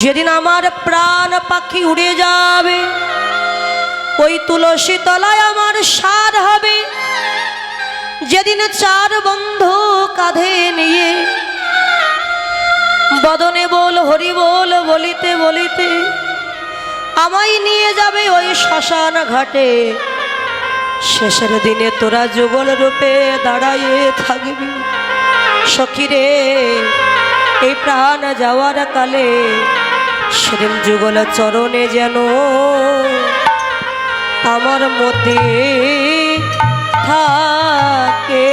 যেদিন আমার প্রাণ পাখি উড়ে যাবে, ওই তুলসী তলায় আমার সার হবে। যেদিন চার বন্ধু কাঁধে নিয়ে বদনে বল হরি বল বলিতে বলিতে আমায় নিয়ে যাবে ওই শ্মশান ঘাটে। শেষের দিনে তোরা যুগল রূপে দাঁড়াইয়ে থাকবি। সখী রে, এই প্রাণ যাওয়ার কালে সেদিন যুগল চরণে যেন আমার মতে থাকে।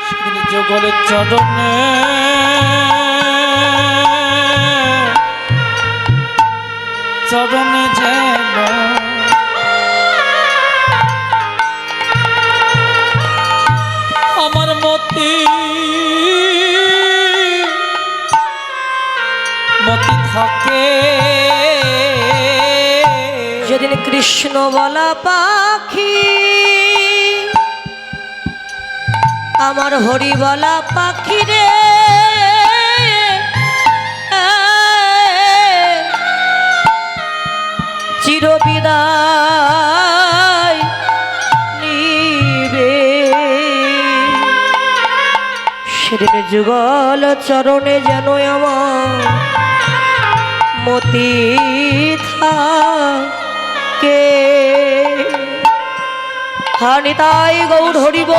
সেদিন যুগলের চরণে চরণে যেন আমার মতি থাকে। যেদিন কৃষ্ণ বলা পাখি আমার হরি বলা পাখি রে, চিরবিদায় নিবে। সেদিন যুগল চরণে যেন আমার মতি থাকে। হানিতাই গৌর হরিব।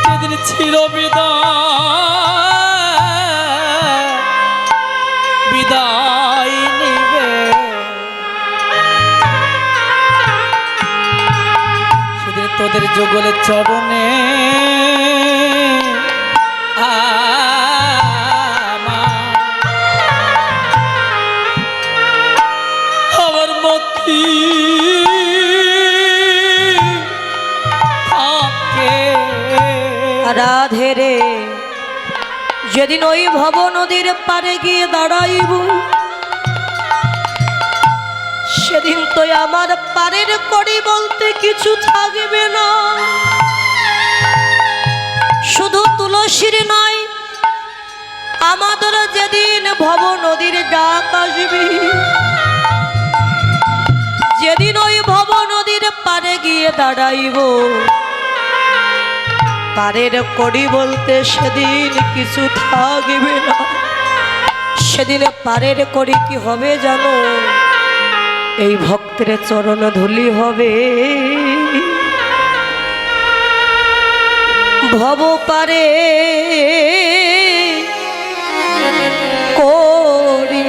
সেদিন ছিল বিদায় নিবে। সেদিন তোদের যুগলের চরণে আমার মতি রাধে রে, যেদিন ওই ভব নদীর পারে গিয়ে দাঁড়াইব, সেদিন তো আমার পারের কড়ি বলতে কিছু থাকবে না। শুধু তুলসীর নয়, আমাদের যেদিন ভব নদীর ডাক আসবে, যেদিন ওই ভব নদীর পারে গিয়ে দাঁড়াইব, পারের কড়ি বলতে সেদিন কিছু থাকবে না। সেদিন পারের কড়ি কি হবে জানো? এই ভক্তের চরণ ধুলি হবে। ভব পারে কড়ি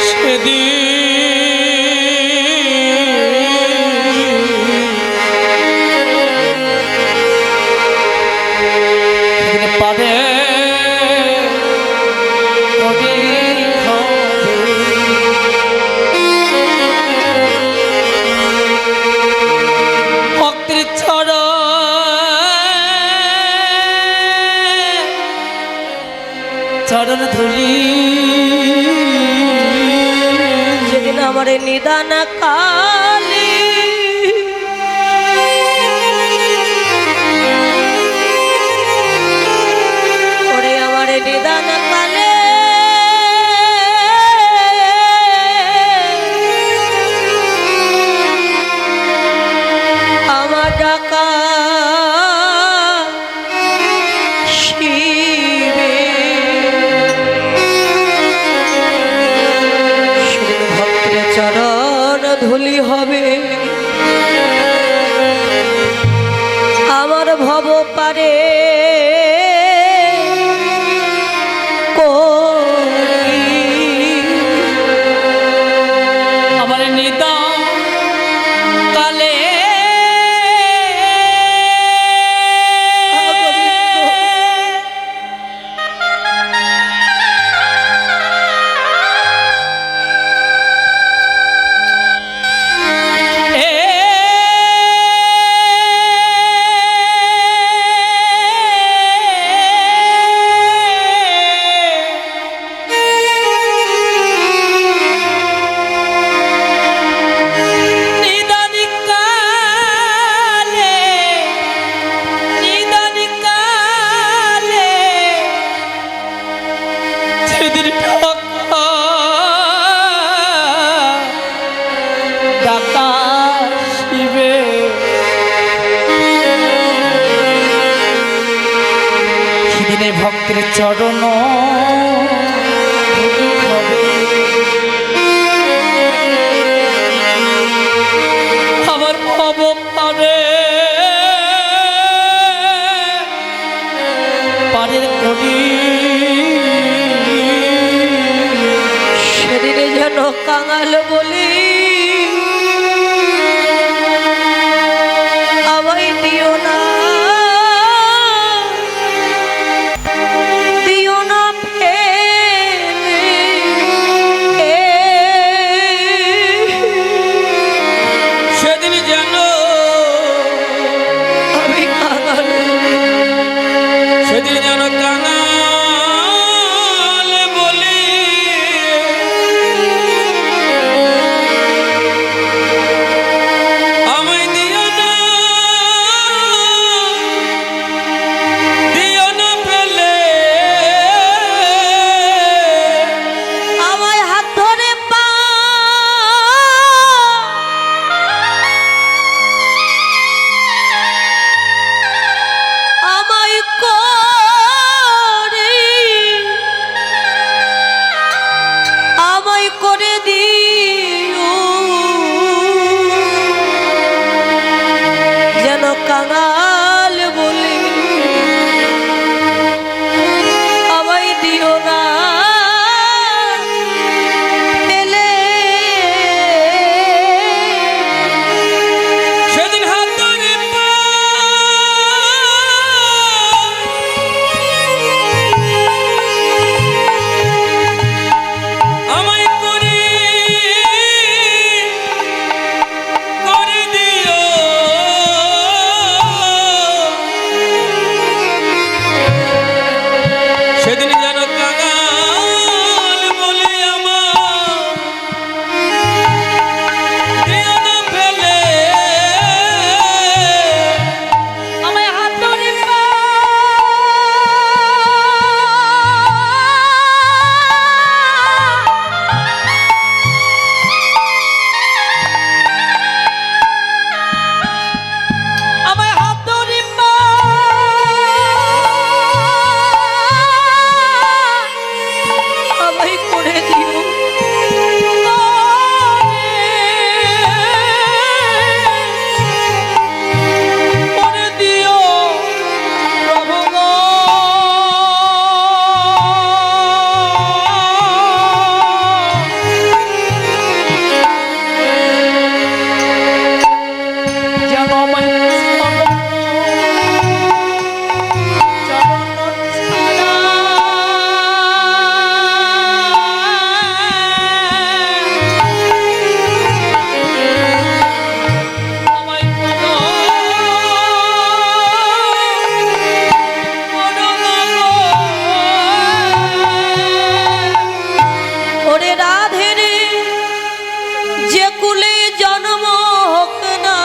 সেদিন পারে ভক্তির চরণ ধুলি। যেদিন আমার নিদান কালে নিদান কালে আমার ডাকা শিবে। সেদিন ভক্তের চরণ ধুলি হবে। সেদিন ডাকা শিবে সেদিনে ভক্তের চরণ আমার ভব পারে পারের করি সেদিনে যেন কাঙাল বলি আমায় দিও না ফেলে। সেদিন যেন আমি কাঙাল সেদিন যেন কাঙাল বলি আমায় দিও না ফেলে আমায় হাত ধরে পা আমায় করে দিও যেন কাঙাল বলি আমায় দিও না ফেলে। সেদিন হাত ধরে পা আমায় করে দিও সেদিন যেন কাঙাল বলি আমার দিও না ফেলে আমায় হাত ধরে পা আমায় হাত ধরে পা আমায় করে দিও করে দিও প্রভু গো। যেন আমায় চরণ ছাড়া আমায় ওরে রাধে রে যে কুলে জন্ম হোক না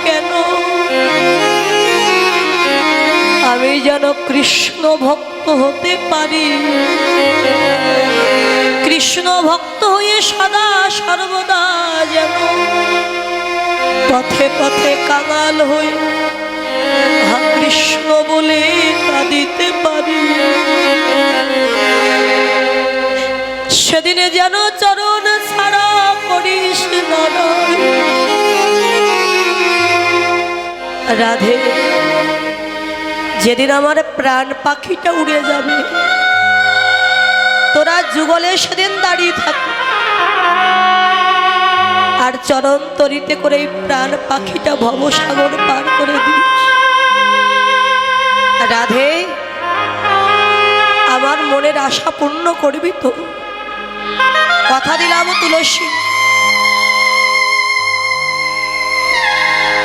কেন আমি যেন কৃষ্ণ ভক্ত হতে পারি, কৃষ্ণ ভক্ত হয়ে সদা সর্বদা যেন পথে পথে কাঙাল হয়ে কৃষ্ণ বলে কাঁদিতে পারি। সেদিনে যেন চরণ ছাড়া করিস না রাধে। যেদিন আমার প্রাণ পাখিটা উড়ে যাবে তোরা যুগলে সেদিন দাঁড়িয়ে থাকবে আর চরণ তরিতে করে এই প্রাণ পাখিটা ভবসাগর পার করে দিস রাধে। আমার মনের আশা পূর্ণ করবি তো? কথা দিলাম তুলসী,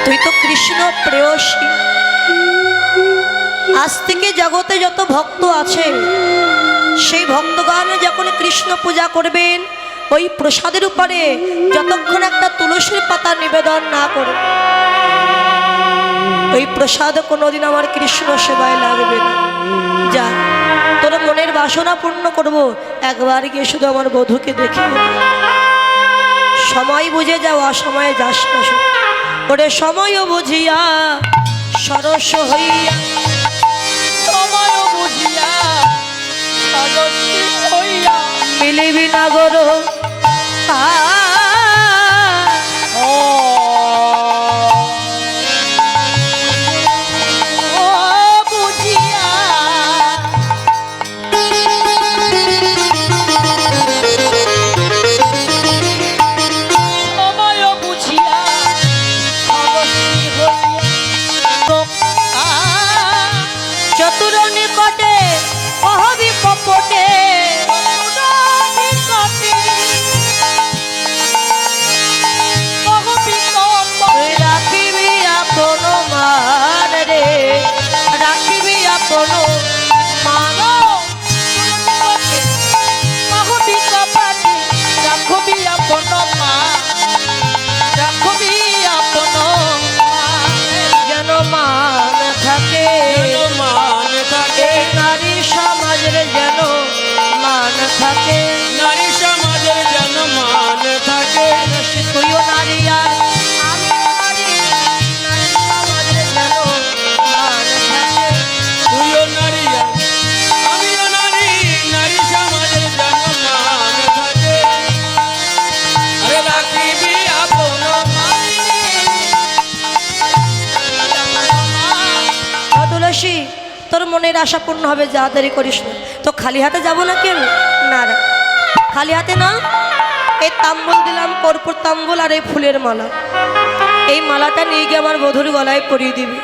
তুই তো কৃষ্ণ প্রেয়সী। আজ থেকে জগতে যত ভক্ত আছে সেই ভক্তগণ যখন কৃষ্ণ পূজা করবেন ওই প্রসাদের উপরে যতক্ষণ একটা তুলসীর পাতা নিবেদন না করে ওই প্রসাদ কোনোদিন আমার কৃষ্ণ সেবায় লাগবে না। যা তোর মনের বাসনা পূর্ণ করব, একবার গিয়ে শুধু আমার বধূকে দেখি। সময় বুঝে যাও, অসময়ে যাস না শুধু। ওরে সময়ও বুঝিয়া সরস হইয়া, সময় বুঝিয়া সরস্বতী হইয়া মিলিবি না গরো ও বুঝিয়া সময় বুঝিয়া সরস্বতী হইয়া চতুর নিকটে কহবি কপটে, তুই রাখিবি আপন মান রে, রাখিবি আপন মান। যেন মান থাকে এই নারী সমাজের, যেন মান থাকে। তুইও নারী আর আমিও নারী, নারী সমাজের যেন মান থাকে। তুলসী, তোর মনের আশা পূর্ণ হবে, যা দেরি করিস না। তো খালি হাতে যাবো নাকি আমি? না না, খালি হাতে না। এই তাম্বুল দিলাম, কর্পূর তাম্বুল আর এই ফুলের মালা, এই মালাটা নিয়ে গিয়ে আমার বধূর গলায় পরিয়ে দিবি।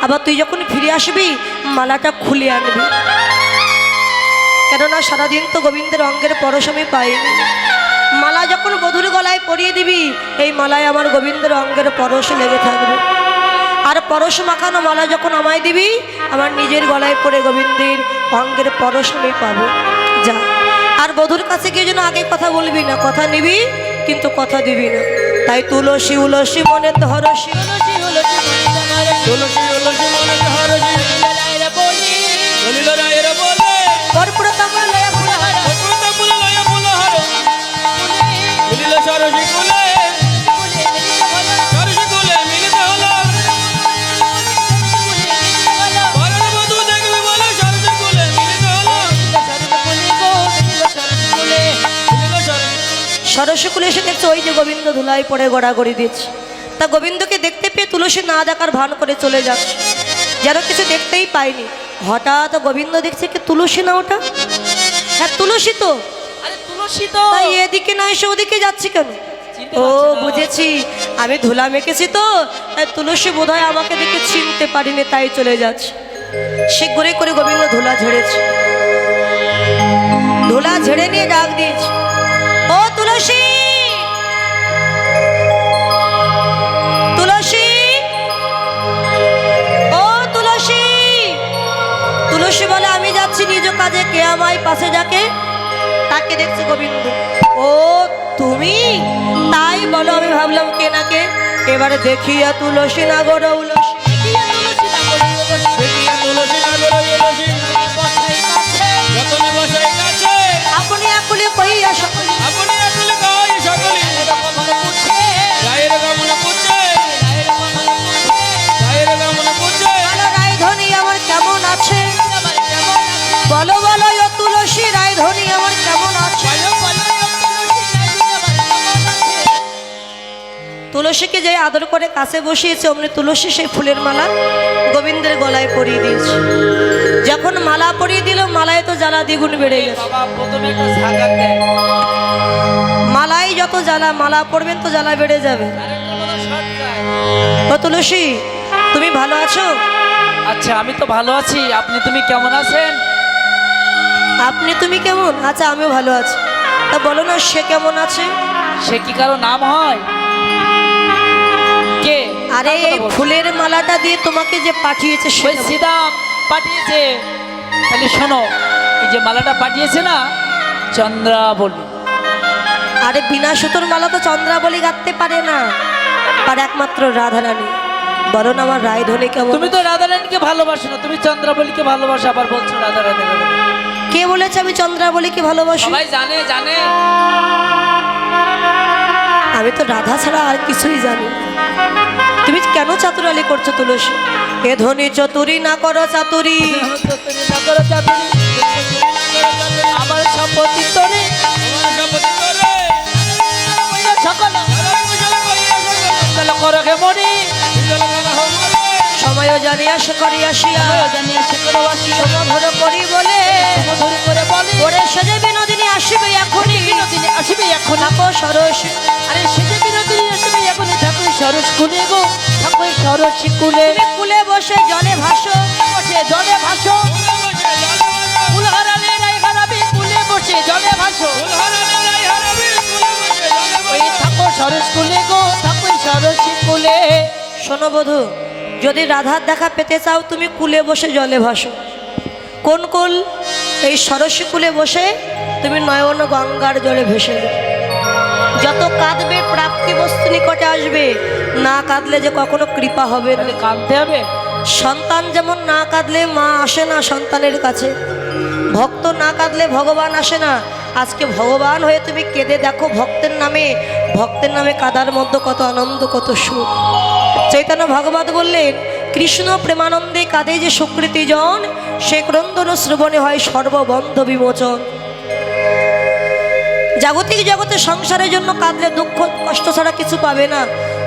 আবার তুই যখন ফিরে আসবি মালাটা খুলে আনবি, কেননা সারাদিন তো গোবিন্দের অঙ্গের পরশ আমি পাইনি। মালা যখন বধূর গলায় পরিয়ে দিবি, এই মালায় আমার গোবিন্দের অঙ্গের পরশ লেগে থাকবে। আর পরশ মাখানো মালা যখন আমায় দিবি, আমার নিজের গলায় পড়ে গোবিন্দের অঙ্গের পরশ আমি পাবো। যা, আর বধূর কাছে গিয়ে যেন আগে কথা বলবি না, কথা নিবি কিন্তু কথা দিবি না। তাই তুলসী উলসী মনে ধরসী, কর্পূর তাম্বুল লইয়া ফুলহার, সরস্বকুলে এসে দেখছে ওই যে গোবিন্দ ধুলাই পড়ে গড়াগড়ি দিচ্ছে। তা গোবিন্দকে দেখতে পেয়ে তুলসী না দেখার ভান করে চলে যাচ্ছে, যেন কিছু দেখতেই পায়নি। হঠাৎ গোবিন্দ দেখছে কি তুলসী না ওটা? হ্যাঁ তুলসী তো। তাই এদিকে না এসে ওদিকে যাচ্ছি কেন? ও বুঝেছি, আমি ধুলা মেখেছি তো, তাই তুলসী বোধহয় আমাকে দেখে চিনতে পারিনি, তাই চলে যাচ্ছে। সে ঘুরে করে গোবিন্দ ধুলা ঝেড়েছে, ধুলা ঝেড়ে নিয়ে ডাক দিয়েছে, ও তুলসী, তুলসী, ও তুলসী। তুলসী বলে আমি যাচ্ছি নিজ কাজে, কে আমায় পাশে যাকে? তাকে দেখছে গোবিন্দ। ও তুমি? তাই বলো, আমি ভাবলাম কে না কে। এবারে দেখিয়া তুলসী না গড় উলসী, আপনি আকুলে কইয়া সকলে, রায়ধনী আমার কেমন আছে? বলো বলো ও তুলসী, রায়ধনী আমার কেমন আছে? তুলসীকে যে আদর করে কাছে বসিয়েছে, অমনি তুলসী সেই ফুলের মালা গোবিন্দের গলায় পরিয়ে দিয়েছে। যখন মালা পরিয়ে দিল, মালায় তো জ্বালা দ্বিগুণ বেড়ে গেছে। মালাই যত জ্বালা, মালা পড়বেন তো জ্বালা বেড়ে যাবে। ও তুলসী, তুমি ভালো আছো? আচ্ছা, আমি তো ভালো আছি, তুমি কেমন আছেন? আপনি তুমি কেমন? আচ্ছা আমিও ভালো আছি। তা বলো না সে কেমন আছে? সে কি কারো নাম হয়? কে? আরে এই ফুলের মালাটা দিয়ে তোমাকে যে পাঠিয়েছে সে ওই সিদাম পাঠিয়েছে। তাহলে শোনো, এই যে মালাটা পাঠিয়েছে না, চন্দ্রাবলী। আরে বিনা সুতোর মালা তো চন্দ্রাবলী গাঁথতে পারে না, আর একমাত্র রাধারানী। বলো না আমার রায়ধনী কেমন? তুমি তো রাধারানীকে ভালোবাসো না, তুমি চন্দ্রাবলীকে ভালোবাসো, আবার বলছো রাধারানী। কে বলেছে আমি চন্দ্রাবলীকে ভালোবাসি? সবাই জানে জানে। আমি তো রাধা ছাড়া আর কিছুই জানি না। তুমি কেন চাতুরালি করছো তুলসী? এ ধনী চতুরি না করো চাতুরি, আমার সম্পত্তি তোরে সকল করো গে মরি সময় জানিয়া সে করি আসিয়া জানিয়া সে করো আসি সমধর করি বলে ধরে করে বলে ওরে সেজে বিনোদিনী আসিবে এখনই, বিনোদিনী আসিবে এখন। থাকো সরস। আরে সেজে বিনোদিনী আসিবে এখন, ঠাকুর সরস কুলে গো, ঠাকুর সরস কুলে তুমি কুলে বসে জলে ভাসো, বসে জলে ভাসো, ফুল হারালে রাই হারাবি কুলে বসে জলে ভাসো। ওই ঠাকুর সরস কুলে গো, ঠাকুর সরস কুলে। শোনো বধূ, যদি রাধার দেখা পেতে চাও তুমি কুলে বসে জলে ভাসো। কোন কুল? এই সরস্বী কুলে বসে তুমি নয়ন গঙ্গার জলে ভেসে যাও। যত কাঁদবে প্রাপ্তি বস্তু নিকটে আসবে, না কাঁদলে যে কখনো কৃপা হবে না। তাহলে কাঁদতে হবে। সন্তান যেমন না কাঁদলে মা আসে না সন্তানের কাছে, ভক্ত না কাঁদলে ভগবান আসে না। আজকে ভগবান হয়ে তুমি কেঁদে দেখো ভক্তের নামে, ভক্তের নামে কাদার মধ্যে কত আনন্দ, কত সুখ। চৈতন্য ভগবত বললেন, কৃষ্ণ প্রেমানন্দে কাঁদে যে সুকৃতি জন, সে ক্রন্দন শ্রবণে হয় সর্ববন্ধ বিমোচন। জাগতিক জগতে সংসারের জন্য কাঁদলে দুঃখ কষ্ট ছাড়া কিছু পাবে না,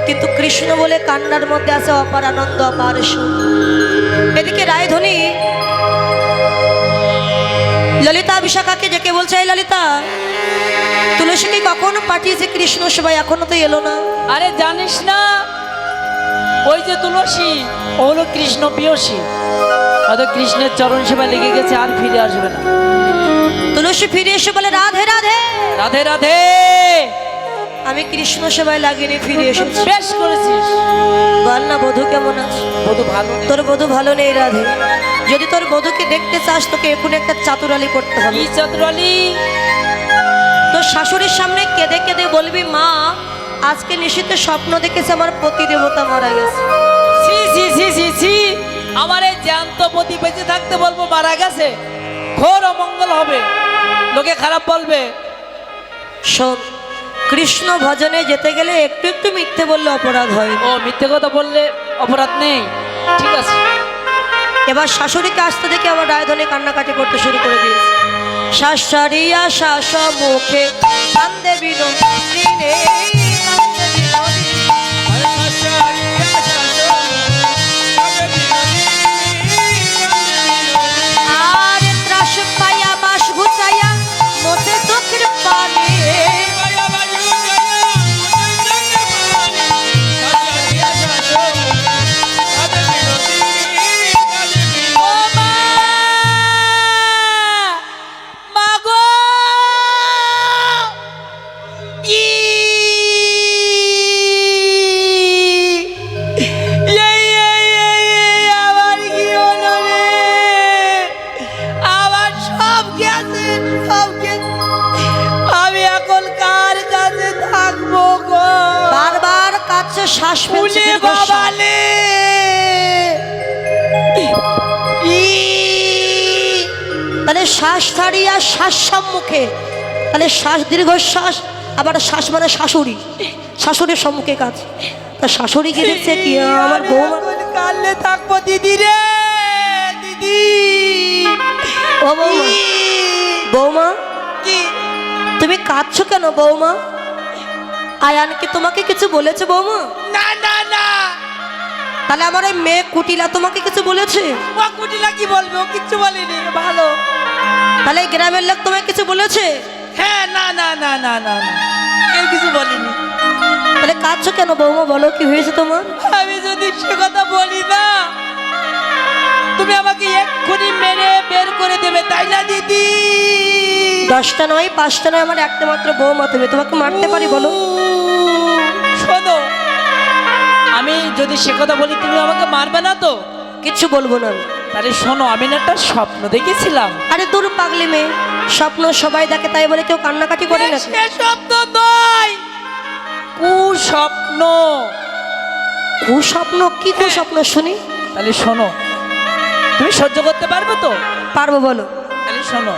কিন্তু কৃষ্ণ বলে কান্নার মধ্যে আছে অপার আনন্দ, অপার সুখ। এদিকে রায়ধনী ললিতা বিশাখাকে ডেকে বলছে, এই ললিতা, তুলসীকে কখন পাঠিয়েছে কৃষ্ণ সেবায়, এখনো তো এলো না। আরে জানিস না, ওই যে তুলসী ও হলো কৃষ্ণ প্রিয়সী, হয়তো কৃষ্ণের চরণ সেবায় লেগে গেছে, আর ফিরে আসবে না। তুলসী ফিরে এসে বলে, রাধে রাধে। রাধে রাধে। আমি কৃষ্ণ সেবায় লাগিনি, ফিরে এসেছি। বেশ করেছিস। বল না বধূ কেমন আছে? বধূ ভালো নেই। তোর বধূ ভালো নেই রাধে। যদি তোর বধূকে দেখতে চাস তোকে এখন একটা চাতুরালি করতে হবে। কি চাতুরালি? তোর শাশুড়ির সামনে কেঁদে কেঁদে বলবি, মা আজকে নিশীথে স্বপ্ন দেখেছে আমার পতি দেবতা মারা গেছে। সি সি সি সি সি, আমার এই জ্যান্ত পতি বেঁচে থাকতে বলবো মারা গেছে, ঘোর অমঙ্গল হবে, লোকে খারাপ বলবে। শোন, কৃষ্ণ ভজনে যেতে গেলে একটু একটু মিথ্যে বললে অপরাধ হয়। ও মিথ্যে কথা বললে অপরাধ নেই, ঠিক আছে। এবার শাশুড়িকে আসতে দেখে আমার রায়ধনী কান্নাকাটি করতে শুরু করে দিয়েছে। শাশুড়িয়া শাস মুখে কান্দে বিনোদিনী রে, কান্দে বিনোদিনী। আর ত্রাস পাইয়া বাস ঘুচাইয়া মোতে চোখের পানি। শ্বাস ফেলছে তাহলে শ্বাস ছাড়িয়া শ্বাস সম্মুখে, তাহলে শ্বাস দীর্ঘশ্বাস, আবার শ্বাস মানে শাশুড়ি, শাশুড়ির সম্মুখে কাজ। তা শাশুড়িকে দেখছে কি আমার বৌমা কাললে থাকবো দিদি রে, দিদি। ও বৌমা, বৌমা কি তুমি কাঁদছো কেন বৌমা? আয়ান কি তোমাকে কিছু বলেছে বৌমা? না না না। তাহলে আমার ওই মেয়ে কুটিলা তোমাকে কিছু বলেছে? ও কুটিলা কি বলবে, ও কিচ্ছু বলেনি, ভালো। তাহলে এই গ্রামের লোক তোমায় কিছু বলেছে? হ্যাঁ, না না না না না না, কেউ কিছু বলেনি। তাহলে কাঁদছো কেন বৌমা, বলো কি হয়েছে তোমার? আমি যদি সে কথা বলি না, তুমি আমাকে এক্ষুনি মেরে বের করে দেবে, তাই না দিদি? 10টা নয় 5টা নয়, আমার একটা মাত্র বৌমা, তুমি তোমাকে মারতে পারি বলো? শোনো, আমি যদি সে কথা বলি তুমি আমাকে মারবে না তো? কিচ্ছু বলবো না আমি। আরে শোনো, আমি না একটা স্বপ্ন দেখেছিলাম। আরে দূর পাগলি মেয়ে, স্বপ্ন সবাই দেখে তাই বলে কেউ কান্নাকাটি করে না। সে স্বপ্ন নয়, কুস্বপ্ন। কুস্বপ্ন? কি কুস্বপ্ন শুনি? তাহলে শোনো, তুমি সহ্য করতে পারবে তো? পারবো, বলো। তাহলে শোনো,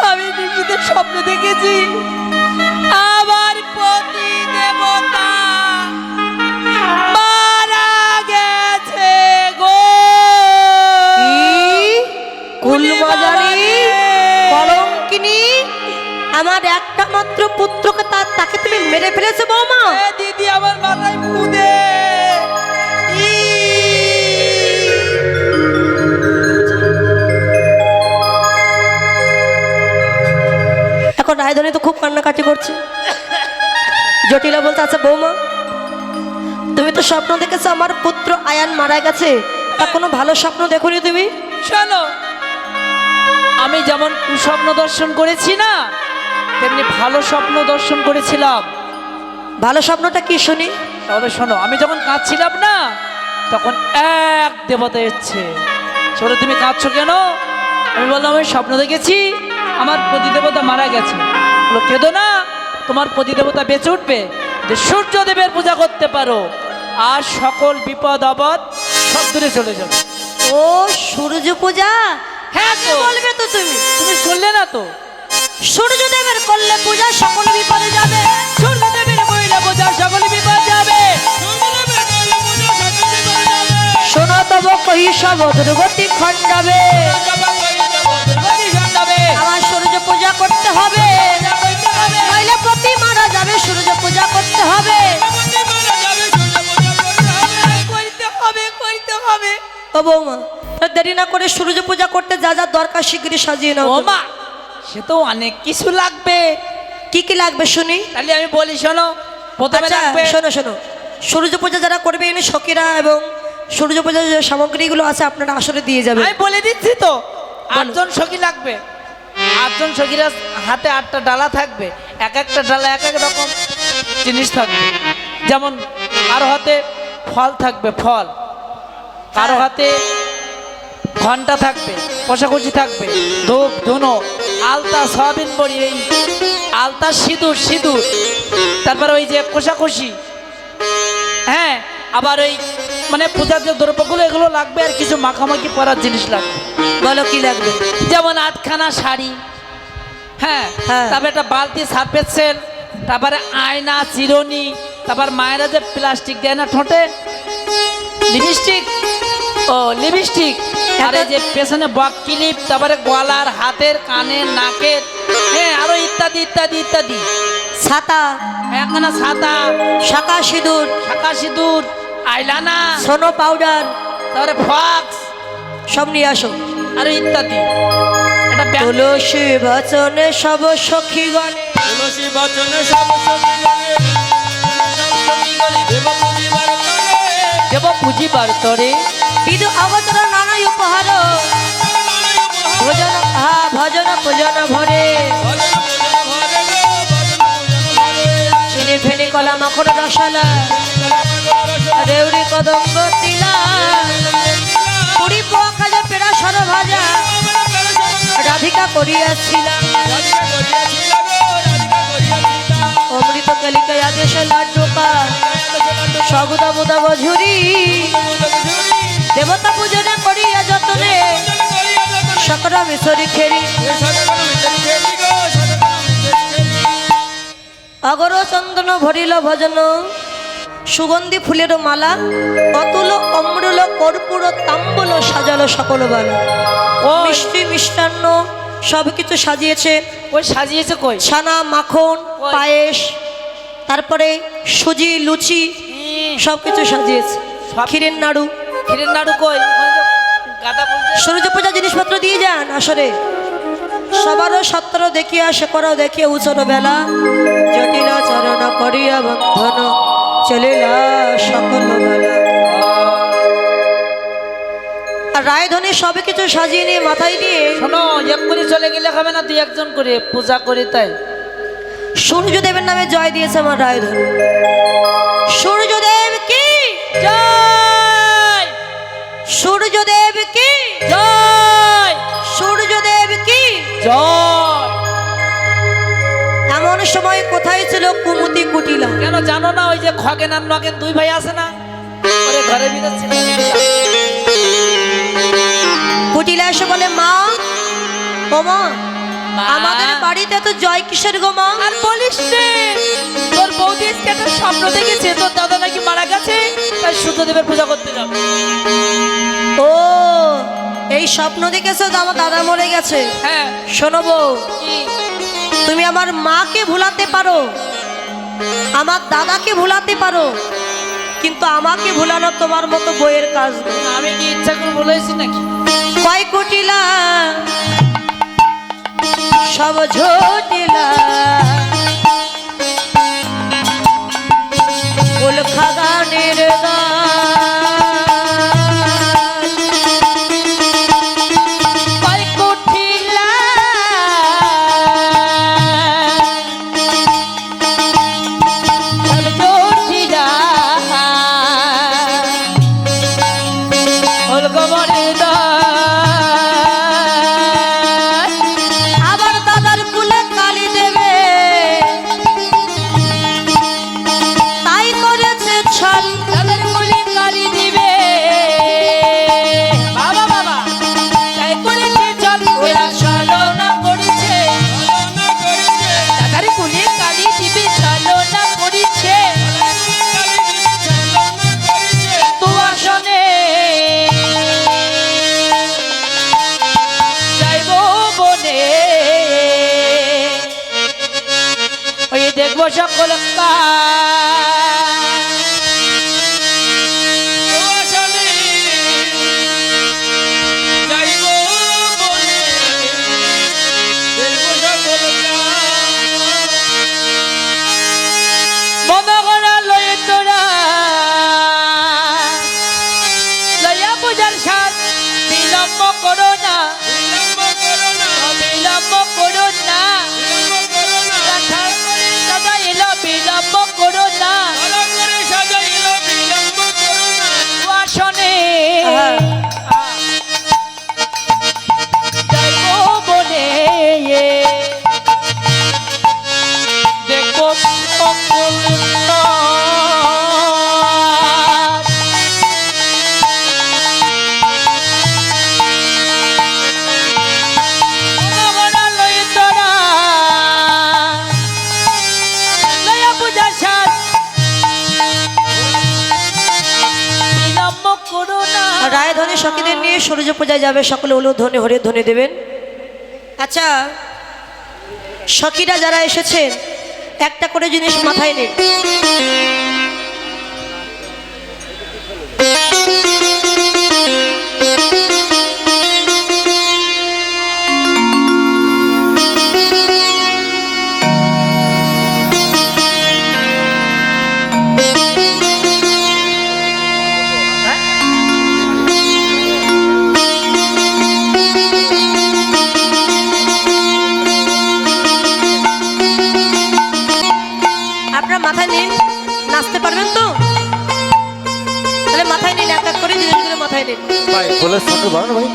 আমি নিশিতে স্বপ্ন দেখেছি আমার পতি দেবতা মারা গেছে গো। কুলমাজারি কলঙ্কিনী, আমার একটা মাত্র পুত্রকে তাকে তুমি মেরে ফেলেছো বৌমা। এ দিদি আমার মাথায় ফুদে। এখন রায়ধনী তো খুব কান্নাকাটি করছে। জটিলা বলতে আছে, বৌমা তুমি তো স্বপ্ন দেখেছো আমার পুত্র আয়ান মারা গেছে, তা কোনো ভালো স্বপ্ন দেখোনি তুমি? শোনো, আমি যেমন কুস্বপ্ন দর্শন করেছি না, তেমনি ভালো স্বপ্ন দর্শন করেছিলাম। ভালো স্বপ্নটা কি শুনি? তাহলে শোনো, আমি যখন কাঁদছিলাম না, তখন এক দেবতা এসছে। শোনো, তুমি কাঁদছো কেন? আমি বললাম আমি স্বপ্ন দেখেছি আমার প্রতিদেবতা মারা গেছে। বলো, কেঁদো না, তোমার প্রতিদেবতা বেঁচে উঠবে, যে সূর্যদেবের পূজা করতে পারো, আর সকল বিপদ আপদ সব দূরে চলে যাবে। ও সূর্য পূজা, হ্যাঁ কি তো। বলবে তো তুমি? তুমি শুনলে না তো? সূর্যদেবের করলে পূজা সকল বিপদে যাবে। সূর্যদেবের বইলে পূজা সকল বিপদ যাবে। শোনো তব কহি সব দুর্গতি খণ্ডাবে। আমার সূর্য পূজা করতে হবে, নইলে প্রতি মারা যাবে। সূর্য পূজা করতে হবে। ও বৌমা, দেরি না করে সূর্য পূজা করতে যা যা দরকার শিগগিরই সাজিয়ে নাও। ও মা, সে তো অনেক কিছু লাগবে। কি কি লাগবে শুনি? তাহলে আমি বলি, শোনো। প্রথমে আচ্ছা, লাগবে, শোনো শোনো, সূর্য পূজা যারা করবে এনে সখীরা এবং সূর্য পূজার যে সামগ্রীগুলো আছে আপনারা আসলে দিয়ে যাবে। আমি বলে দিচ্ছি তো, 8 জন সখী লাগবে। 8 জন সখীরা হাতে 8টা ডালা থাকবে, এক একটা ডালা এক এক রকম জিনিস থাকবে। যেমন কারো হাতে ফল থাকবে, ফল, কারো হাতে ঘন্টা থাকবে, কষাকষি থাকবে, ধূপ ধুনো, আলতা, সয়াবিন বড়ি, এই আলতা, সিঁদুর, সিঁদুর, তারপর ওই যে কষাকষি, হ্যাঁ, আবার ওই মানে পূজার যে দ্রব্যগুলো এগুলো লাগবে, আর কিছু মাখামাখি পরার জিনিস লাগবে। বলো কি লাগবে? যেমন 8খানা শাড়ি, হ্যাঁ, হ্যাঁ। তারপরে একটা বালতি, সার্ফের সেল, তারপরে আয়না, চিরুনি, তারপর মায়েরা যে প্লাস্টিক দেয় না ঠোঁটে, লিপস্টিক, ও লিপস্টিক, আর এই যে পেছনে বক ক্লিপ, তারপরে গলার, হাতের, কানের, নাকের, হ্যাঁ, আরো ইত্যাদি ইত্যাদি ইত্যাদি। ছাতা, একখানা ছাতা, শাঁকা সিঁদুর, শাঁকা সিঁদুর, আইলানা, সোনো পাউডার, তারপরে ফক্স, সব নিয়ে আসো। আরো ইত্যাদি। এটা তুলসী বচনে সব সখীগণে, তুলসী বচনে সব সখীগণে, দেব পুঁজিবার তরে বিদু অবতর নানা উপহার, ভজন ভজন পূজন ভরে, চিনি ফেনি কলা মাখন রসালা, রেউড়ি কদম্ব তিলা, পুরি পোয়া খাজা পেড়া সর ভাজা, রাধিকা করিয়াছিলাম, অমৃত কালিকায় আদেশ লাড্ডুকা, সগুদা মুদা বঝুরি, দেবতা পূজনে করিয়া যতনে, সকল মিশরি খেরি, অগর চন্দন ভরিল ভজন, সুগন্ধি ফুলের মালা, অতুল অমৃল কর্পূর তাম্বুল সাজালো সকল বালা। মিষ্টি মিষ্টান্ন সব কিছু সাজিয়েছে। ওই সাজিয়েছে কই? ছানা, মাখন, ওই। পায়েস, তারপরে সুজি, লুচি, সব কিছু সাজিয়েছে। সব- ক্ষীরের নাড়ু, ক্ষীরের নাড়ু কই? ওখানে তো গাদা বলছে। সূর্য পূজা জিনিসপত্র দিয়ে যান আসরে। সবারও সত্তর দেখিয়া শেখর দেখিয়া উচর বেলা, জটিল চরণ করিয়া বন্ধন চলিলা সকল বেলা। আর রায়ধনী সব কিছু সাজিয়ে নিয়ে মাথায় নিয়ে শোনো, এক করে চলে গেলে হবে না, 2-1 করে পূজা করে, তাই সূর্যদেবের নামে জয় দিয়েছে আমার রায়ধনী। সূর্যদেব কি জয়, সূর্যদেব কি জয়, সূর্যদেব কি জয়। এমন সময় কোথায় ছিল কুমুতি কুটিলা? কেন জানো না, ওই যে খগেন আর নগেন 2 ভাই আছে না, ওরে ঘরের ভিতর ছিল। কুটিলা এসে বলে, মা ও মা, আমাদের বাড়িতে তো জয় কিসের গো মা? আর বলিস রে, তোর বৌদি আজকে একটা স্বপ্ন দেখেছে তোর দাদা নাকি মারা গেছে, তাই সূর্যদেবের পূজা করতে যাবে। ও এই স্বপ্ন দেখেছো তো আমার দাদা মরে গেছে? হ্যাঁ। শোনো বউ, কি? তুমি আমার মাকে ভুলাতে পারো, আমার দাদাকে ভুলাতে পারো, কিন্তু আমাকে ভুলানো তোমার মতো বইয়ের কাজ নয়। আমি কি ইচ্ছা করে বলেছি নাকি? কয় কুটিলা সব ঝটিলা ফুল খাগানের কয় কুঠিলা সব জটিলা অলগমরে আবার দাদার কুলে কালি দেবে, তাই করেছে ছল। তাদের কুলি কালি দিবে, বাবা বাবা তাই করেছে চল ওরা ছলনা করেছে, তাদের কুলি কালি দিবে ছলনা করেছে। তো আসনে যাইব বনে, ওই দেখবো সকল মনে করা লয়ে তোরা লয়া পূজার সাথ বিলম্ব করো না, বিলম্ব করো না, কাঁঠাল করে সাজাইল বিলম্ব করো না, ও আসনে যাইব বনে, দেখবো সকল রায় ধনে সখীদের নিয়ে সূর্য পূজায় যাবে, সকলে উলু ধ্বনি হরে ধ্বনি দেবেন। আচ্ছা সখীরা যারা এসেছেন একটা করে জিনিস মাথায় নিন। আপনারা মাথায় নিন, নাচতে পারবেন তো? তাহলে মাথায় নিন, এক এক করে জিনিসগুলো মাথায় নিন। ভাই কোলের সাউন্ড বাড়ানো ভাই,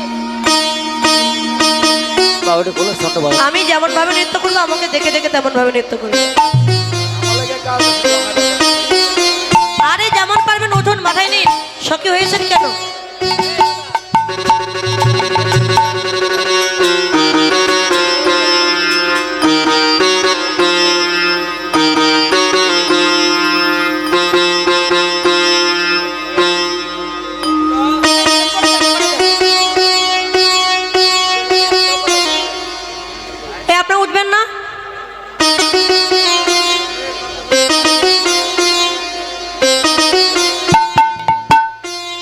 বাবাটা কোলের সাউন্ড বাড়ানো। আমি যেমন ভাবে নৃত্য করবো আমাকে দেখে দেখে তেমন ভাবে নৃত্য করবো। আরে যেমন পারবেন উঠুন, মাথায় নিন। সখী হয়েছেন কেন? আপনারা উঠবেন না?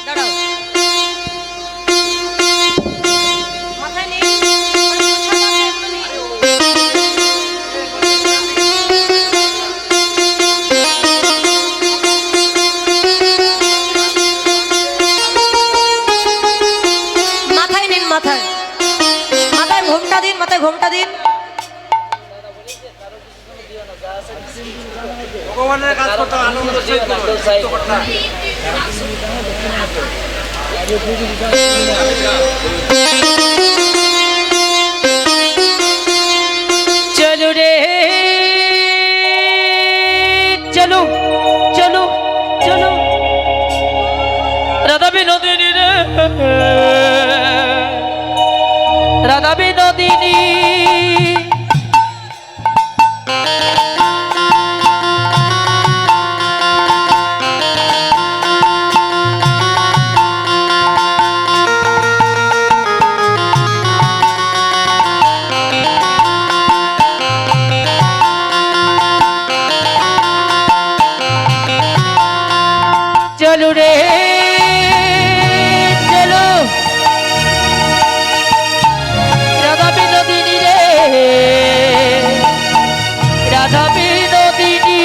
দাঁড়াও। মাথায় নিন। মাথায় নিন, মাথায় মাথায় ঘোমটা দিন, মাথায় ঘোমটা দিন। ভগবানের কাজ করতে আনন্দ চলো রে চলো চলো চলো রাধা বিনোদিনী রে, রাধা বিনোদিনী রাধা বিনোদিনী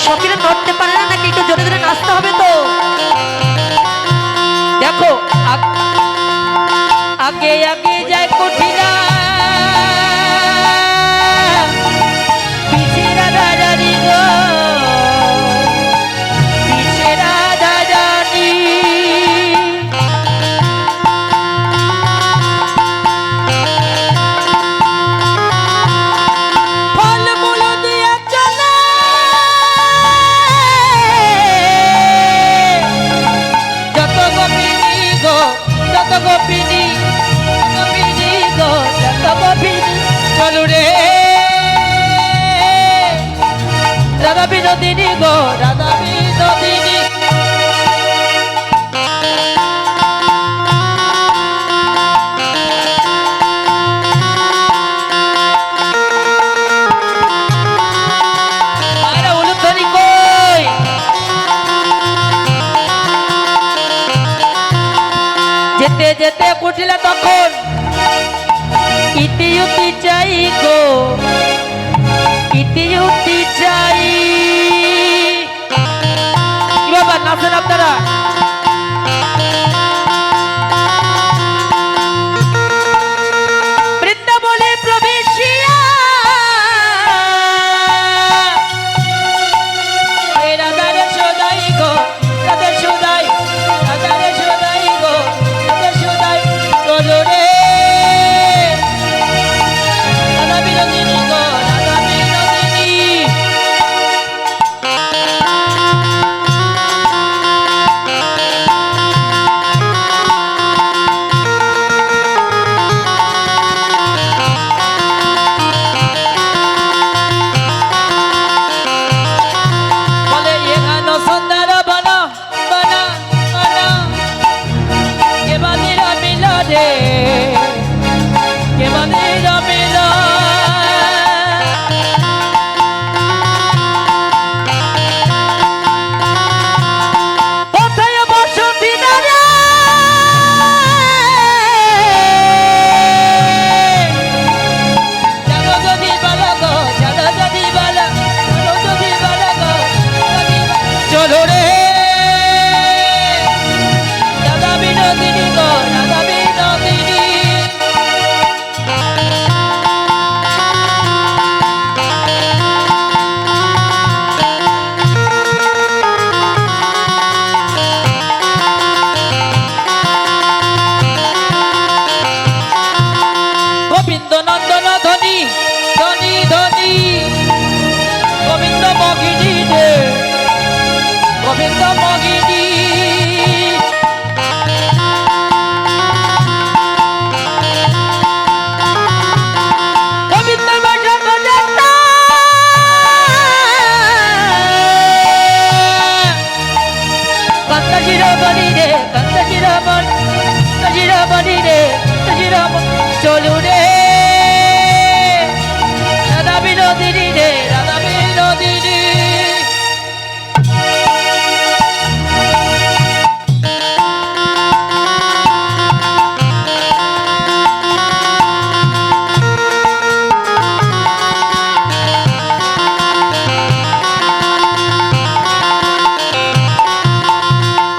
সখীরা নড়তে পারে না নাকি? একটু জোরে জোরে নাচতে হবে তো। দেখো আগে আগে যায় কঠিনা পিছে রাধা রানী গো পিছে রাধা রানী ফল মূল দিয়া চলে যত গোপিনী গো যত গোপিনী গোপিনী গো যত গোপিনী চলু রে রাধা বিনোদিনী গো রাধা বিনোদিনী মায়েরা উলুধ্বনি কই যেতে যেতে কুটিলা তখন ইতি উতি চাই গো ইতি উতি চাই কি বাবা নাচেন আপনারা বৃন্দাবনে প্রবেশিয়া রাধারে সদাই গো রাধে সদাই রাধারে সদাই গো রাধে সদাই চলো রে রাধা বিনোদিনী গো রাধা বিনোদিনী বলে এখানো সুন্দর বন বন বন কে বাদির মিল রে কে বাদির মিল কোথায় বসতি না রে জানো যদি বলো গো জানো যদি বলো জানো যদি বলো গো চলো রে রাধা বিনোদিনী গো রাধা বিনোদিনী গোবিন্দ নন্দন ধ্বনি ধ্বনি ধ্বনি গোবিন্দ মগিনী রে গোবিন্দ মগিনী গোবিন্দ বসন্ত যাত্রা কান্ত শিরোমণি রে কান্ত শিরোমণি শিরোমণি রে শিরোমণি চলু রে রাধা বিনোদিনী রে রাধা বিনোদিনী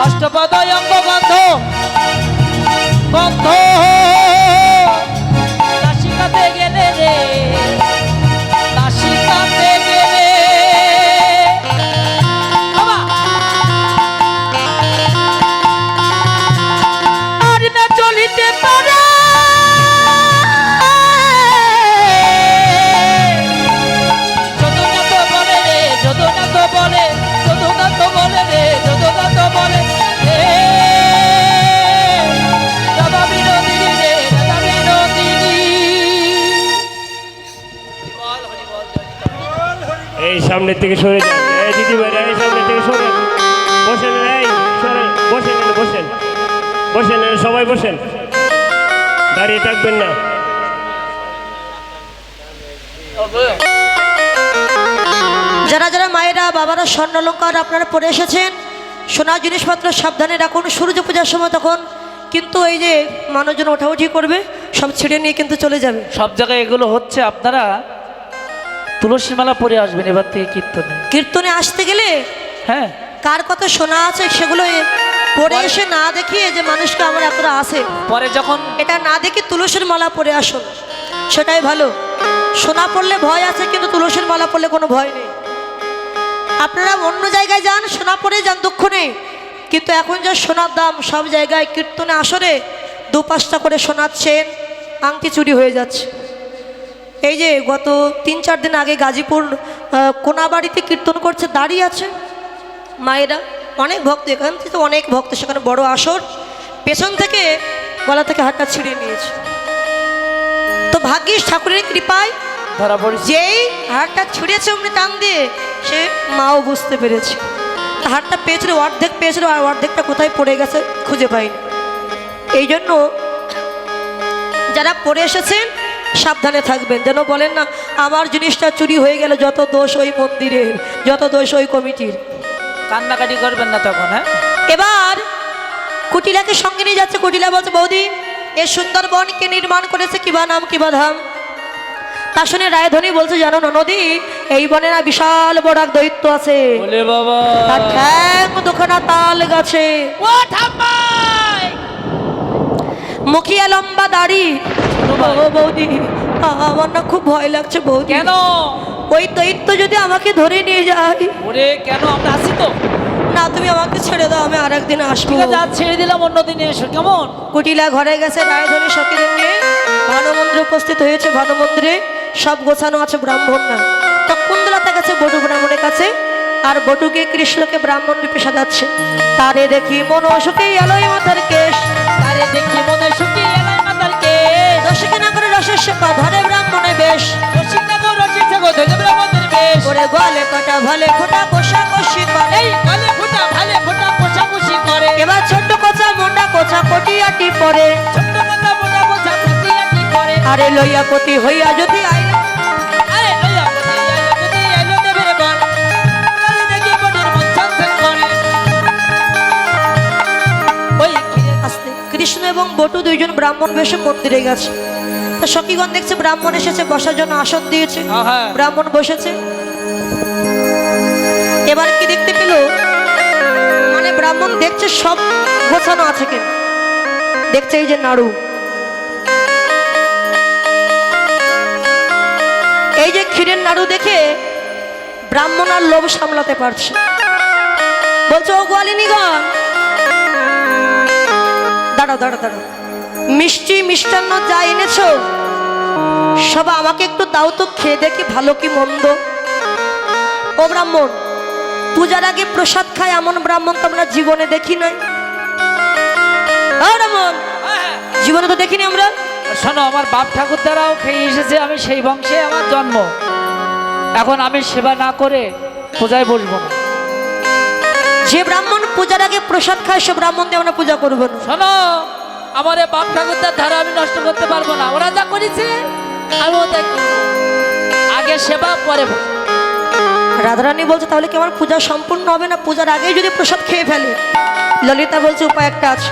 অষ্টপদয় অঙ্গ গন্ধ গন্ধ নাসিকাতে গেলে রে নাসিকাতে গেলে বাবা আর না চলিতে পারে যদুনাথ বলে রে যদুনাথ বলে যদুনাথ বলে রে যদুনাথ বলে রাধা বিনোদিনী রে রাধা বিনোদিনী এই সামনের থেকে সরে যান এই দিদি ভাই এই সামনের থেকে সরে বসেন এই সরে বসেন বসেন বসেন সবাই বসেন দাঁড়িয়ে থাকবেন না যারা যারা মায়েরা বাবারা স্বর্ণালঙ্কার আপনারা পরে এসেছেন, সোনার জিনিসপত্র সাবধানে রাখুন। সূর্য পূজার সময় তখন কিন্তু এই যে মানুষজন ওঠাউঠি করবে, সব ছিঁড়ে নিয়ে কিন্তু চলে যাবে। সব জায়গায় এগুলো হচ্ছে, আপনারা তুলসী মালা পরে আসবেন এবার থেকে কীর্তনে। কীর্তনে আসতে গেলে হ্যাঁ, কার কথা শোনা আছে সেগুলো পরে এসে না দেখিয়ে যে মানুষকে আমার এতটা আসে, পরে যখন এটা না দেখি তুলসীর মালা পরে আসুন, সেটাই ভালো। সোনা পড়লে ভয় আছে, কিন্তু তুলসীর মালা পড়লে কোনো ভয় নেই। আপনারা অন্য জায়গায় যান, সোনা পরে যান, দুঃখ নেই। কিন্তু এখন যা সোনার দাম, সব জায়গায় কীর্তনে আসরে 2-5টা করে সোনার চেন আংটি চুরি হয়ে যাচ্ছে। এই যে গত 3-4 দিন আগে গাজীপুর কোনাবাড়িতে কীর্তন করছে, দাঁড়িয়ে আছে মায়েরা, অনেক ভক্ত, এখান থেকে অনেক ভক্ত, সেখানে বড় আসর, পেছন থেকে গলা থেকে হাতটা ছিঁড়ে নিয়েছে। তো ভাগ্যিস ঠাকুরের কৃপায় ধরা পড়েছে। যেই হাড়টা ছিঁড়েছে অমনি টান দিয়ে সে মাও বুঝতে পেরেছে। হাড়টা পেয়েছিল, অর্ধেক পেয়েছিল, আর অর্ধেকটা কোথায় পড়ে গেছে খুঁজে পাইনি। এই জন্য যারা পড়ে এসেছেন সাবধানে থাকবেন, যেন বলেন না আমার জিনিসটা চুরি হয়ে গেল। যত দোষ ওই মন্দিরের, যত দোষ ওই কমিটির। কান্নাকাটি করবেন না তখন। হ্যাঁ, এবার কুটিলাকে সঙ্গে নিয়ে যাচ্ছে। কুটিলা বলছে, বৌদি এ সুন্দরবন কে নির্মাণ করেছে, কিবা নাম কিবা ধাম? তা শুনে রায়ধনী বলছে, জানো না নদী, এই বনে না বিশাল বড় এক দৈত্য আছে, বলে বাবা তার ঠ্যাং দুখানা তাল গাছে, ও ঠাম্মাই, মুখিয়া লম্বা দাড়ি। ও বৌদি, আমার না খুব ভয় লাগছে বৌদি। কেন? ওই দৈত্য যদি আমাকে ধরে নিয়ে যায়। ওরে কেন, আমরা আসি তো। না তুমি আমাকে ছেড়ে দাও, আমি আরেকদিন আসবো। ঠিক আছে, আজ ছেড়ে দিলাম, অন্যদিনে এসো কেমন? কুটিলা ঘরে গেছে, রায়ধনী সখীদের নিয়ে ভানু মন্দিরে উপস্থিত হয়েছে। ভানু মন্দিরে সব গোছানো আছে, ব্রাহ্মণ না। তো কুন্দলাতে গেছে বটু ব্রাহ্মণের কাছে, আর বটুকে কৃষ্ণকে ব্রাহ্মণ রূপে সাজাচ্ছে। তারে দেখি মন সুখে এলোই মাথার কেশ, আরে দেখি মনে শুকিয়ে এলাই মাতার কেশ, রসিকে না করে রসের সেবা ধরে ব্রাহ্মণের বেশ, রসিক না গো রসিক থাকো ধরে ব্রাহ্মণের বেশ, ওরে গলে কটা ভালে ফোটা কোষা কষি করে। এই গলে ফোঁটা ভালে ফোঁটা কোষাকুষি করে। এবার ছোট্ট কোচা মুন্ডা কোচা কটিয়াটি পরে, ছোট্ট কথা মোটা কোষা কুটিয়াটি করে। আরে লইয়া পতি হইয়া যদি আইল, আরে লইয়া কোথায় আইলো যদি আইলো দেবের বল, বলে দেখি বটির মন ছনছন করে। ওই আসতে কৃষ্ণ এবং বটু দুইজন ব্রাহ্মণ বেশে মন্দিরে গেছে। তো সখীগণ দেখছে ব্রাহ্মণ এসেছে, বসার জন্য আসন দিয়েছে, হ্যাঁ। ব্রাহ্মণ বসেছে। এবার কি দেখতে পেল, মানে ব্রাহ্মণ দেখছে সব গোছানো আছে কিনা, দেখছে এই যে নাড়ু, এই যে ক্ষীরের নাড়ু দেখে ব্রাহ্মণ আর লোভ সামলাতে পারছে। বলছে, ও গোয়ালিনীগণ, দাঁড়াও দাঁড়াও দাঁড়াও, মিষ্টি মিষ্টান্ন যা এনেছো সব আমাকে একটু দাও তো, খেয়ে দেখি ভালো কি মন্দ। ও ব্রাহ্মণ, পূজার আগে প্রসাদ খায় এমন ব্রাহ্মণ তো আমরা জীবনে দেখি নাই। ও ব্রাহ্মণ, জীবনে তো দেখিনি আমরা। শোনো, আমার বাপ ঠাকুর দ্বারাও খেয়ে এসেছে, আমি সেই বংশে আমার জন্ম। এখন আমি সেবা না করে পূজায় বসবো না। যে ব্রাহ্মণ পূজার আগে প্রসাদ খায় সে ব্রাহ্মণ দিয়ে আমরা পূজা করবো না। শোনো, আমার এই বাপ ঠাকুরদার ধারা আমি নষ্ট করতে পারবো না। ওরা যা করেছে আমিও তাই করবো। আগে সেবা পরে ভোগ। রাধারানী বলছে, তাহলে কি আমার পূজা সম্পূর্ণ হবে না পূজার আগেই যদি প্রসাদ খেয়ে ফেলে? ললিতা বলছে, উপায় একটা আছে।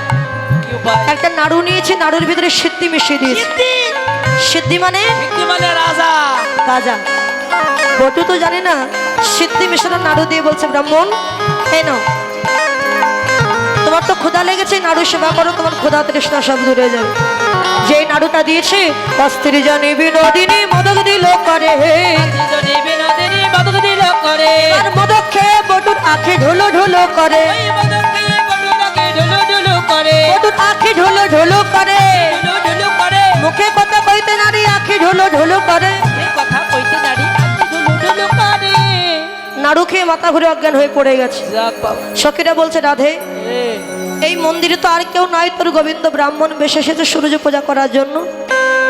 কি উপায়? একটা নাড়ু নিয়েছি, নাড়ুর ভিতরে সিদ্ধি মিশিয়ে দিয়েছি। সিদ্ধি মানে সিদ্ধি মানে রাজা। গাজা। বটু তো জানে না, সিদ্ধি মিশানো নাড়ু দিয়ে বলছে, ব্রাহ্মণ এই নাও, তোমার তো ক্ষুধা লেগেছে, নাড়ু সেবা করো, তোমার ক্ষুধা তৃষ্ণা সব দূরে যাবে। যেই নাড়ুটা দিয়েছে, অস্থির জানি বিনোদিনী মদক দিল করে, বিনোদিনী বিনোদিনী মদক দিল করে। আর মদক খেয়ে বটুর আঁখি ঢুলো ঢুলো করে, ওই মদক খেয়ে বটুটাকে ঢুলু ঢুলু করে। বটুর আঁখি ঢুলো ঢুলো করে, ঢুলু ঢুলু করে। মুখে কথা কইতে নারী আঁখি ঢুলো ঢুলো করে। এই কথা কইতে নারী আঁখি ঢুলু ঢুলু করে। নাড়ু খেয়ে মাথা ঘুরে অজ্ঞান হয়ে পড়ে গেছে। যাক বাবা। সখীরা বলছে, রাধে এ, এই মন্দিরে তো আর কেউ নয়, তোর গোবিন্দ ব্রাহ্মণ বেশ এসেছে সূর্য পূজা করার জন্য।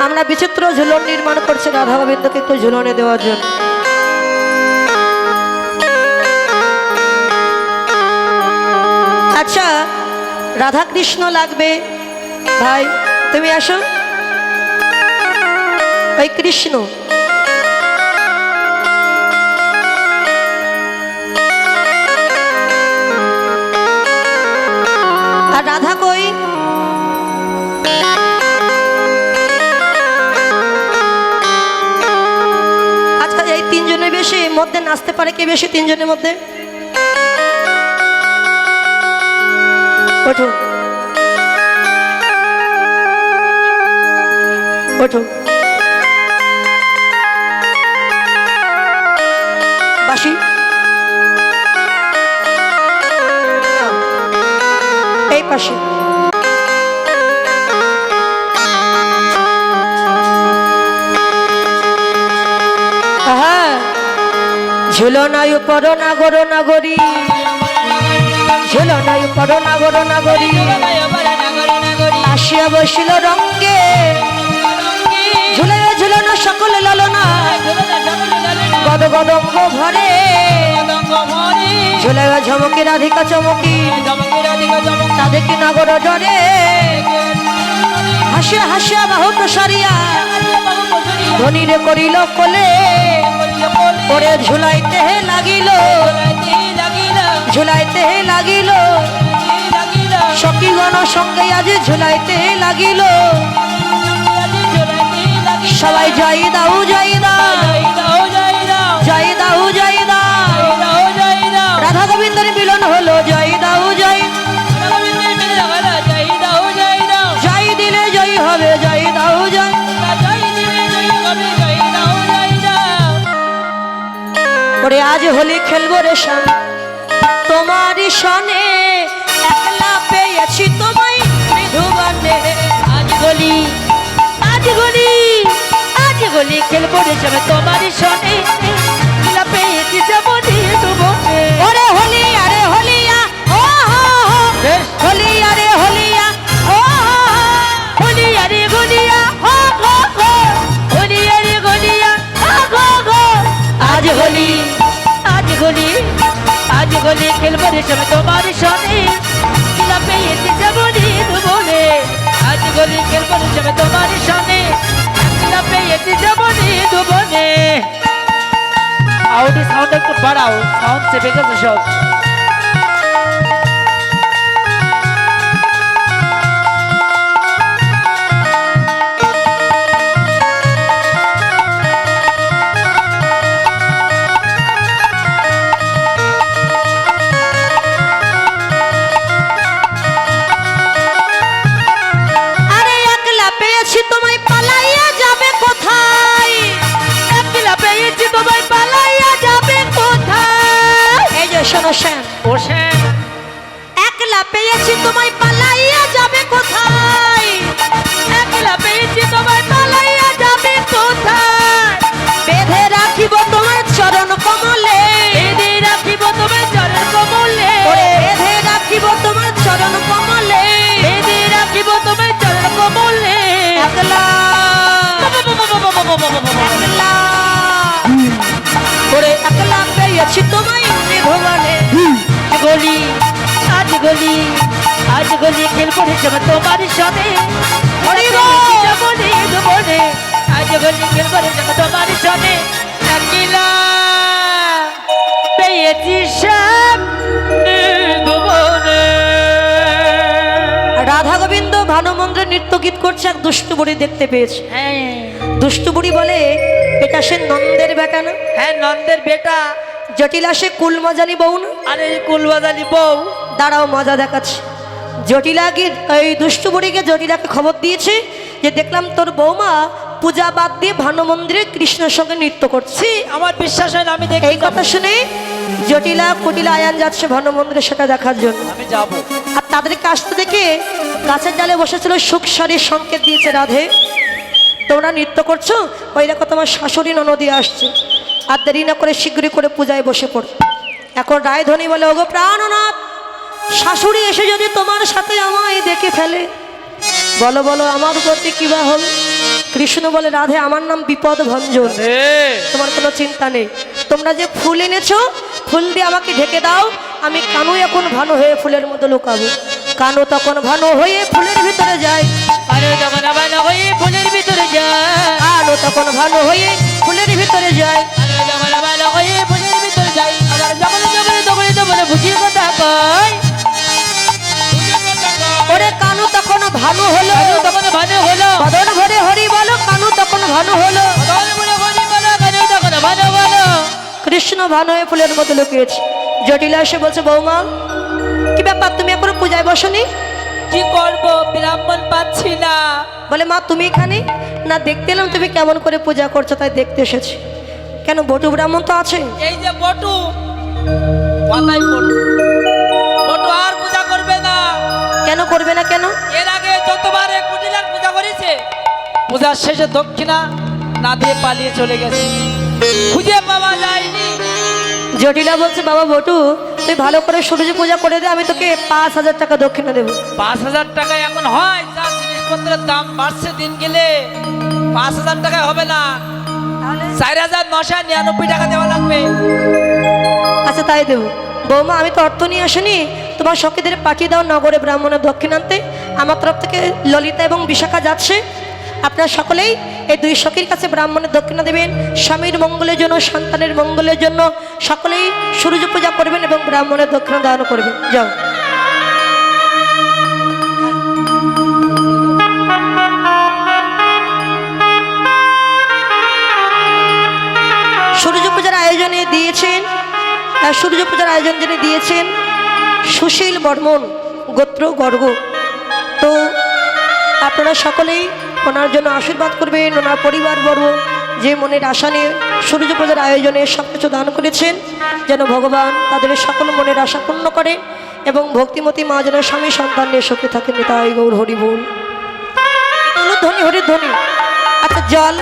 আমরা বিচিত্র ঝুলন নির্মাণ করছি রাধা গোবিন্দকে একটু ঝুলনে দেওয়ার জন্য। আচ্ছা, রাধা কৃষ্ণ লাগবে, ভাই তুমি আসো। ওই কৃষ্ণ মধ্যে নাচতে পারে কে বেশি তিনজনের মধ্যে? ওঠো ওঠো। বাসি এই পাশে। ঝুলনায়ু করোনা গরো নাগরী, ঝুলনায়ু করোনা গরো নাগরী, আসিয়া বসিল রঙ্গে, ঝুলে ঝুলনা সকল লালনা, গদ গদঙ্গ ভরে, ঝুলে ঝমকি রাধিকা চমকি, তাদেরকে নাগর ডরে, হাসিয়া হাসিয়া বাহু প্রসারিয়া, ধনীরে করিল কোলে, ওরে ঝুলাইতে লাগিল, ঝুলাইতে লাগিল, সখীগণ সঙ্গে আজ ঝুলাইতে লাগিল, সবাই যাই দাও যাই দাও, যাই দাও যাই দাও, রাধা গোবিন্দের মিলন হলো, যাই দাও যাই, যাই দিলে জয় হবে, যাই দাও যাই। ওরে আজ হোলি খেলবো রে শান তোমারই সনে, একলা পেয়েছি তোমায় মৃদুবনে, আজ হোলি আজ হোলি আজ হোলি খেলবো রে শান তোমারই সনে, একলা পেয়েছি যেমন মৃদুবনে। ওরে হোলি আরে হোলিয়া ও হোলি আরে হোলিয়া ও হোলি আরে হোলিয়া হো হো হো, হোলি আরে হোলিয়া হো হো হো। আজ হোলি আজ হোলি আজ হোলি খেলবো রে সব তোমার সনে, কিলা পেয়েছি যেমন বলে, আজ হোলি খেলবো রে সব তোমার সনে, কিলা পেয়েছি যেমন বলে। আউটি সাউন্ড একটু বাড়াও, সাউন্ড চেপে গেছে সব। একলা পেয়েছি তোমায় পালাইয়া যাবে কোথায়, একলা পেয়েছি তোমায় পালাইয়া যাবে কোথায়, বেঁধে রাখিব তোমার চরণ কমলে, বেঁধে রাখিব তোমার চরণ কমলে, বেঁধে রাখিব তোমার চরণ কমলে, বেঁধে রাখিব তোমার চরণ কমলে। একলা একলা ওরে একলা পেয়েছি তোমায় ভগবানে, গলি আজ গলি আজ গলি খেলবো রে সব তোমার সনে, বনে আজ গলি খেলবো রে সব তোমার সনে, একলা পেয়েছি সব ভুবনে। রাধা গোবিন্দ ভানুমন্ত্রে নৃত্য গীত করছে, এক দুষ্টু বুড়ি দেখতে পেয়েছে। দুষ্টু বুড়ি বলে এটা সে নন্দের বেটা না? হ্যাঁ নন্দের বেটা। জটিলা সে কুলমজানি বউ না? আরে কুলমজানি বউ। দাঁড়াও মজা দেখাচ্ছে। জটিলাকে এই দুষ্টু বুড়িকে জটিলাকে খবর দিয়েছে যে দেখলাম তোর বৌমা পূজা বাদ দিয়ে ভানু মন্দিরে কৃষ্ণের সঙ্গে নৃত্য করছে। আমার বিশ্বাস হয় না, আমি দেখি। এই কথা শুনে জটিলা কুটিলা আয়ান যাচ্ছে ভানু মন্দিরে সেটা দেখার জন্য। আমি যাব। আর তাদেরকে আসতে দেখে গাছের ডালে বসেছিল সুখসারীর সংকেত দিয়েছে, রাধে তোমরা নৃত্য করছো, ওই দেখো তোমার শাশুড়ি ননদি আসছে, আর দেরি না করে শীঘ্রই করে পূজায় বসে পড়ো। এখন রায়ধনী বলে, ওগো প্রাণনাথ, শাশুড়ি এসে যদি তোমার সাথে আমায় দেখে ফেলে, বলো বলো আমার গতি কিবা হল? কৃষ্ণ বলে, রাধে আমার নাম বিপদ ভঞ্জন, তোমার কোনো চিন্তা নেই। তোমরা যে ফুল এনেছো ফুল দিয়ে আমাকে ঢেকে দাও, আমি কানু এখন ভানু হয়ে ফুলের মধ্যে লুকাবো। কানু তখন ভানু হয়ে ফুলের ভিতরে যায়, কানু তখন ভানু হয়ে ফুলের ভিতরে যায়, কানু তখন ভানু হয়ে ফুলের ভিতরে যায়, কানু তখন ভানু হয়ে ফুলের ভিতরে যায়। আবার যখন যখন তখন তখন বুঝিয়ে কথা কয়, ওরে কানু তখন ভানু হলো, তখন ভানু হলো, বদন ভরে হরি বলো, কানু তখন ভানু হলো, বদন ভরে হরি বলো, কানু তখন ভানু বলো। কৃষ্ণ ভান হয়ে ফুলের মতো লুকিয়েছে। জটিলা এসে বলছে, বৌমা কি ব্যাপার, তুমি এখনো পূজায় বসনি? কি করব, ব্রাহ্মণ পাচ্ছি না। বলে, মা তুমি এখানে? না, দেখতে এলাম তুমি কেমন করে পূজা করছো, তাই দেখতে এসেছি। কেন, বটু ব্রাহ্মণ তো আছে। এই যে বটু, কথাই বটু, বটু আর পূজা করবে না। কেন করবে না? কেন? এর আগে যতবার এই কুটিলার পূজা করেছে, পূজার শেষে দক্ষিণা না দিয়ে পালিয়ে চলে গেছে, খুঁজে পাওয়া যায়নি। জটিলা বলছে, বাবা বটু তুই ভালো করে সূর্য পূজা করে দে, আমি তোকে 5,000 টাকা দক্ষিণা দেবো। 5,000 টাকা এখন হয়? যা জিনিসপত্রের দাম বাড়ছে দিন গেলে, 5,000 টাকায় হবে না, 4,999 টাকা দেওয়া লাগবে। আচ্ছা তাই দেবো। বৌমা আমি তো অর্থ নিয়ে আসিনি, তোমার সখীদের পাঠিয়ে দাও নগরে ব্রাহ্মণের দক্ষিণ আনতে। আমার তরফ থেকে ললিতা এবং বিশাখা যাচ্ছে। আপনারা সকলেই এই 2 সখীর কাছে ব্রাহ্মণের দক্ষিণা দেবেন। স্বামীর মঙ্গলের জন্য, সন্তানের মঙ্গলের জন্য সকলেই সূর্য পূজা করবেন এবং ব্রাহ্মণের দক্ষিণা দান করবেন। যাও। সূর্য পূজার আয়োজনে দিয়েছেন, সূর্য পূজার আয়োজন যিনি দিয়েছেন সুশীল বর্মন, গোত্র গর্গ। তো আপনারা সকলেই ওনার জন্য আশীর্বাদ করবেন। ওনার পরিবারবর্গ যে মনের আশা নিয়ে সূর্য পূজার আয়োজনে সব কিছু দান করেছেন, যেন ভগবান তাদের সকল মনের আশা পূর্ণ করেন এবং ভক্তিমতী মা যেন স্বামী সন্তান নিয়ে সুখে থাকেন। তাই গৌর হরি বল, ধ্বনি হরি ধ্বনি। আচ্ছা জল